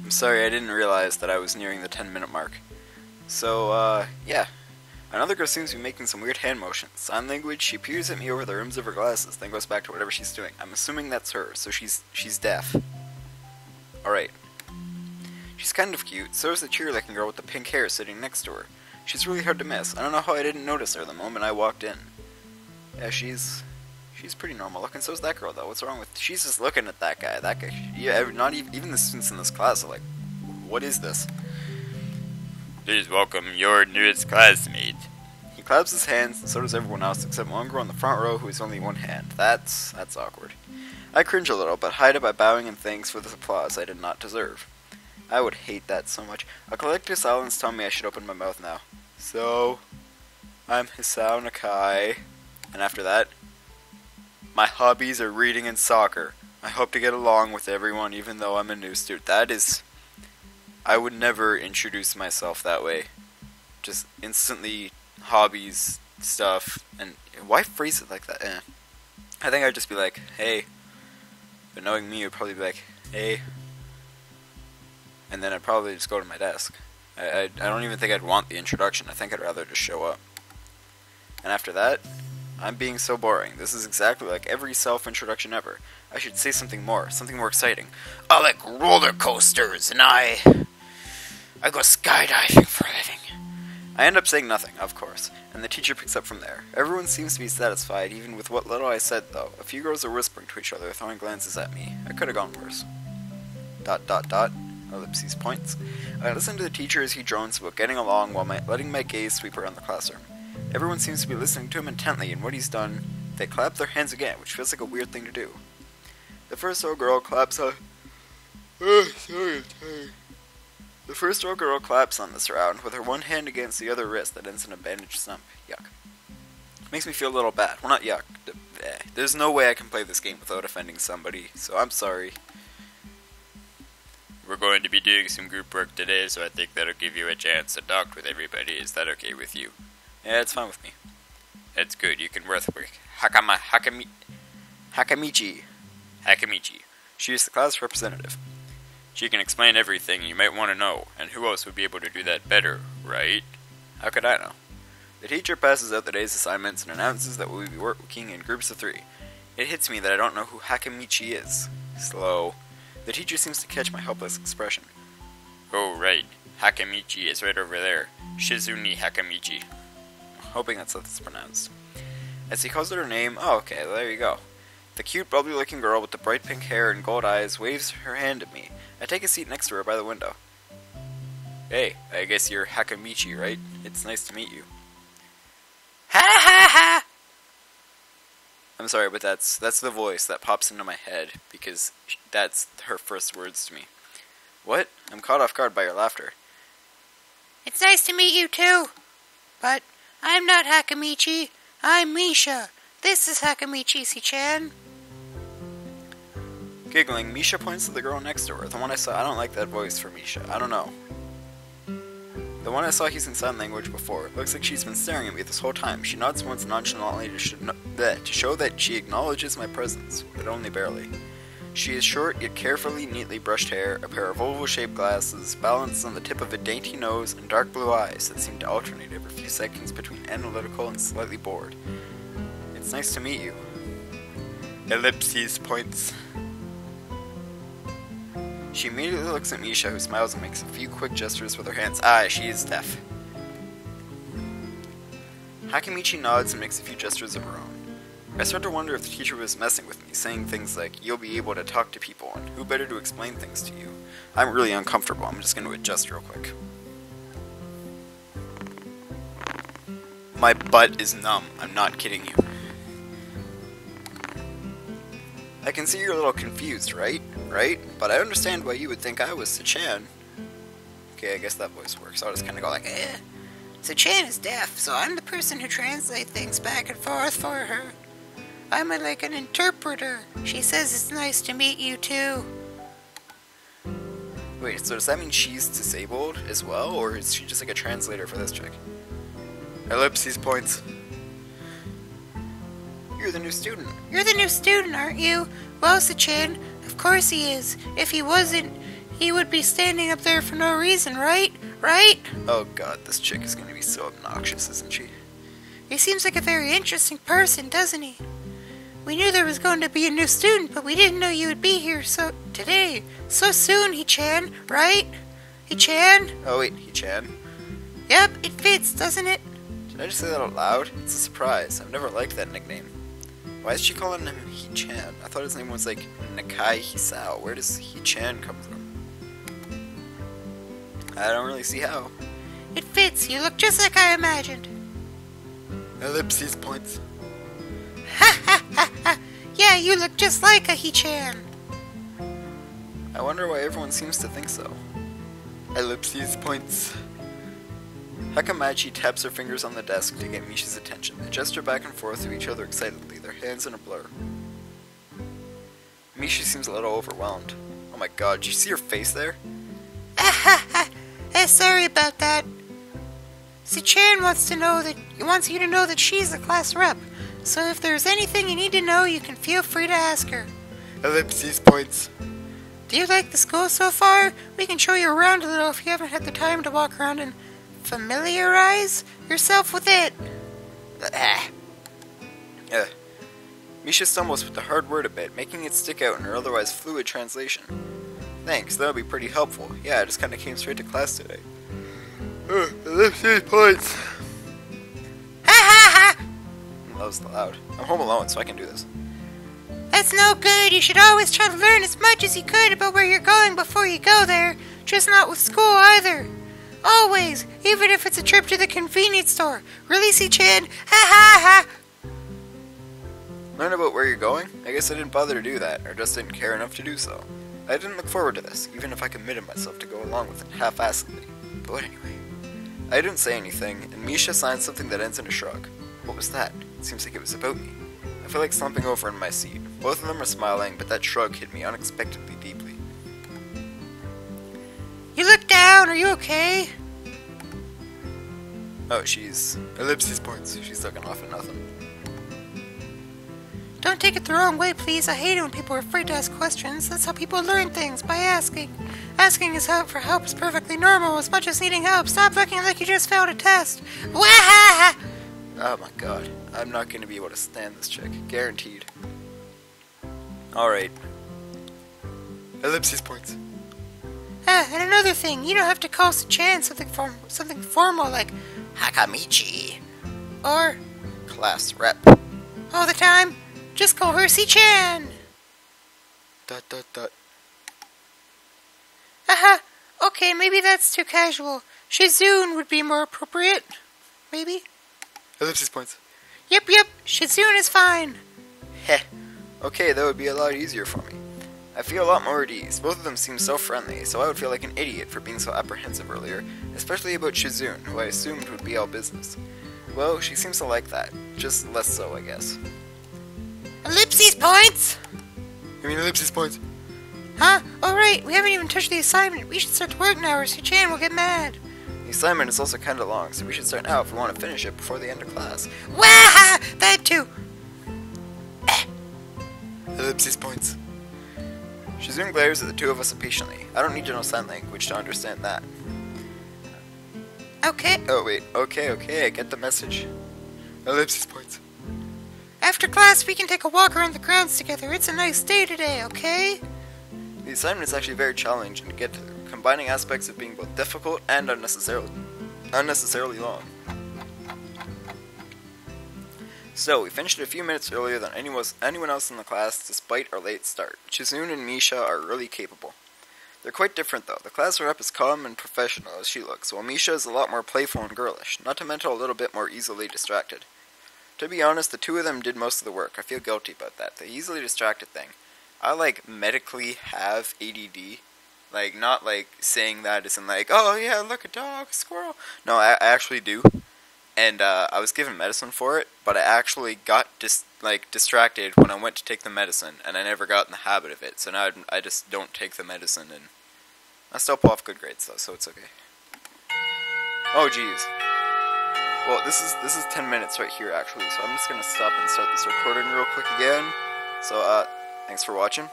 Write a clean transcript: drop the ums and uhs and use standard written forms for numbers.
I'm sorry, I didn't realize that I was nearing the 10-minute mark. So, yeah. Another girl seems to be making some weird hand motions. Sign language, she peers at me over the rims of her glasses, then goes back to whatever she's doing. I'm assuming that's her, so she's deaf. Alright. She's kind of cute, so is the cheer-looking girl with the pink hair sitting next to her. She's really hard to miss. I don't know how I didn't notice her the moment I walked in. Yeah, she's pretty normal looking. So is that girl, though. What's wrong with... She's just looking at that guy. That guy... Yeah, not even the students in this class are like, what is this? Please welcome your newest classmate. He claps his hands, and so does everyone else, except one girl in the front row who has only one hand. That's awkward. I cringe a little, but hide it by bowing in thanks for this applause I did not deserve. I would hate that so much. A collective silence telling me I should open my mouth now. So, I'm Hisao Nakai. And after that, my hobbies are reading and soccer. I hope to get along with everyone even though I'm a new student. That is... I would never introduce myself that way. Just instantly hobbies, stuff, and why phrase it like that? I think I'd just be like, hey. But knowing me, you'd probably be like, hey. And then I'd probably just go to my desk. I don't even think I'd want the introduction. I think I'd rather just show up. And after that, I'm being so boring. This is exactly like every self-introduction ever. I should say something more exciting. I like roller coasters, and I go skydiving for a living. I end up saying nothing, of course, and the teacher picks up from there. Everyone seems to be satisfied, even with what little I said, though. A few girls are whispering to each other, throwing glances at me. I could have gone worse. ... Ellipses points. I listen to the teacher as he drones about getting along while letting my gaze sweep around the classroom. Everyone seems to be listening to him intently, and what he's done, they clap their hands again, which feels like a weird thing to do. The first row girl claps on... The first row girl claps on this round, with her one hand against the other wrist that ends in a bandaged stump. Yuck. Makes me feel a little bad. Well, not yuck. There's no way I can play this game without offending somebody, so I'm sorry. We're going to be doing some group work today, so I think that'll give you a chance to talk with everybody. Is that okay with you? Yeah, it's fine with me. That's good. You can work with Hakamichi. She is the class representative. She can explain everything you might want to know, and who else would be able to do that better, right? How could I know? The teacher passes out the day's assignments and announces that we'll be working in groups of 3. It hits me that I don't know who Hakamichi is. Slow. The teacher seems to catch my helpless expression. Oh, right. Hakamichi is right over there. Shizuni Hakamichi. Hoping that's how it's pronounced. As he calls out her name, oh, okay, there you go. The cute, bubbly-looking girl with the bright pink hair and gold eyes waves her hand at me. I take a seat next to her by the window. Hey, I guess you're Hakamichi, right? It's nice to meet you. Ha ha ha! I'm sorry, but that's the voice that pops into my head, because that's her first words to me. What? I'm caught off guard by your laughter. It's nice to meet you too. But I'm not Hakamichi. I'm Misha. This is Hakamichi-chan. Giggling, Misha points to the girl next to her. The one I saw. I don't like that voice for Misha. I don't know. The one I saw using sign language before. Looks like she's been staring at me this whole time. She nods once nonchalantly to show that she acknowledges my presence, but only barely. She has short yet carefully, neatly brushed hair, a pair of oval-shaped glasses, balanced on the tip of a dainty nose, and dark blue eyes that seem to alternate every few seconds between analytical and slightly bored. It's nice to meet you. Ellipses points. She immediately looks at Misha, who smiles and makes a few quick gestures with her hands. Ah, she is deaf. Hakamichi nods and makes a few gestures of her own. I start to wonder if the teacher was messing with me, saying things like, you'll be able to talk to people, and who better to explain things to you. I'm really uncomfortable. I'm just going to adjust real quick. My butt is numb. I'm not kidding you. I can see you're a little confused, right? But I understand why you would think I was Sachan. Okay, I guess that voice works. I'll just kind of go like, eh. Sachan is deaf, so I'm the person who translates things back and forth for her. I'm like an interpreter. She says it's nice to meet you too. Wait, so does that mean she's disabled as well, or is she just like a translator for this chick? Ellipses points. You're the new student. You're the new student, aren't you? Well, Sachan, of course he is. If he wasn't, he would be standing up there for no reason, right? Right? Oh god, this chick is gonna be so obnoxious, isn't she? He seems like a very interesting person, doesn't he? We knew there was going to be a new student, but we didn't know you would be here today. So soon, He-chan, right? He-chan? Oh wait, He-chan? Yep, it fits, doesn't it? Did I just say that out loud? It's a surprise. I've never liked that nickname. Why is she calling him He-chan? I thought his name was like Nakai Hisao. Where does He-chan come from? I don't really see how. It fits. You look just like I imagined. Ellipses points. Ha ha ha ha! Yeah, you look just like a He-chan. I wonder why everyone seems to think so. Ellipses points. Hakamachi taps her fingers on the desk to get Misha's attention. They gesture back and forth to each other excitedly, their hands in a blur. Misha seems a little overwhelmed. Oh my god, did you see her face there? Ah ha ha! Sorry about that. Si-chan wants you to know that she's the class rep. So if there's anything you need to know, you can feel free to ask her. Ellipses points. Do you like the school so far? We can show you around a little if you haven't had the time to walk around and familiarize yourself with it. Misha stumbles with the hard word a bit, making it stick out in her otherwise fluid translation. Thanks, that'll be pretty helpful. Yeah, I just kinda came straight to class today. Ellipses points. Ha ha ha! That was loud. I'm home alone, so I can do this. That's no good. You should always try to learn as much as you could about where you're going before you go there. Just not with school either. Always, even if it's a trip to the convenience store. Really, Si-chan? Ha ha ha! Learn about where you're going? I guess I didn't bother to do that, or just didn't care enough to do so. I didn't look forward to this, even if I committed myself to go along with it half-assedly. But anyway. I didn't say anything, and Misha signed something that ends in a shrug. What was that? It seems like it was about me. I feel like slumping over in my seat. Both of them are smiling, but that shrug hit me unexpectedly deeply. You look down. Are you okay? Oh, she's... Ellipses points. She's looking off at nothing. Don't take it the wrong way, please. I hate it when people are afraid to ask questions. That's how people learn things, by asking. Asking for help is perfectly normal, as much as needing help. Stop looking like you just failed a test. Wahaha! Oh my god. I'm not going to be able to stand this chick. Guaranteed. Alright. Ellipses points. And another thing, you don't have to call Si-chan something formal like Hakamichi. Or Class rep. all the time. Just call her Si-chan. ... Haha. Okay, maybe that's too casual. Shizune would be more appropriate. Maybe? Ellipses points. Yep. Shizune is fine. Heh. Okay, that would be a lot easier for me. I feel a lot more at ease. Both of them seem so friendly, so I would feel like an idiot for being so apprehensive earlier, especially about Shizune, who I assumed would be all business. Well, she seems to like that. Just less so, I guess. Ellipses points! I mean, ellipses points. Huh? Oh, right. We haven't even touched the assignment. We should start to work now or Si-chan will get mad. The assignment is also kinda long, so we should start now if we want to finish it before the end of class. Waha! That too. Ellipses points. Shizune glares at the two of us impatiently. I don't need to know sign language to understand that. Okay. Oh, wait. Okay, I get the message. Ellipses points. After class, we can take a walk around the grounds together. It's a nice day today, okay? The assignment is actually very challenging to get to, combining aspects of being both difficult and unnecessarily long. So, we finished it a few minutes earlier than anyone else in the class, despite our late start. Shizune and Misha are really capable. They're quite different, though. The class rep is calm and professional as she looks, while Misha is a lot more playful and girlish, not to mention a little bit more easily distracted. To be honest, the two of them did most of the work. I feel guilty about that. The easily distracted thing. I, medically have ADD. Not, saying that as in, oh, yeah, look, a dog, a squirrel. No, I actually do. And, I was given medicine for it, but I actually got, distracted when I went to take the medicine, and I never got in the habit of it. So now I just don't take the medicine, and I still pull off good grades, though, so it's okay. Oh, jeez. Well, this is 10 minutes right here, actually, so I'm just gonna stop and start this recording real quick again. So, thanks for watching.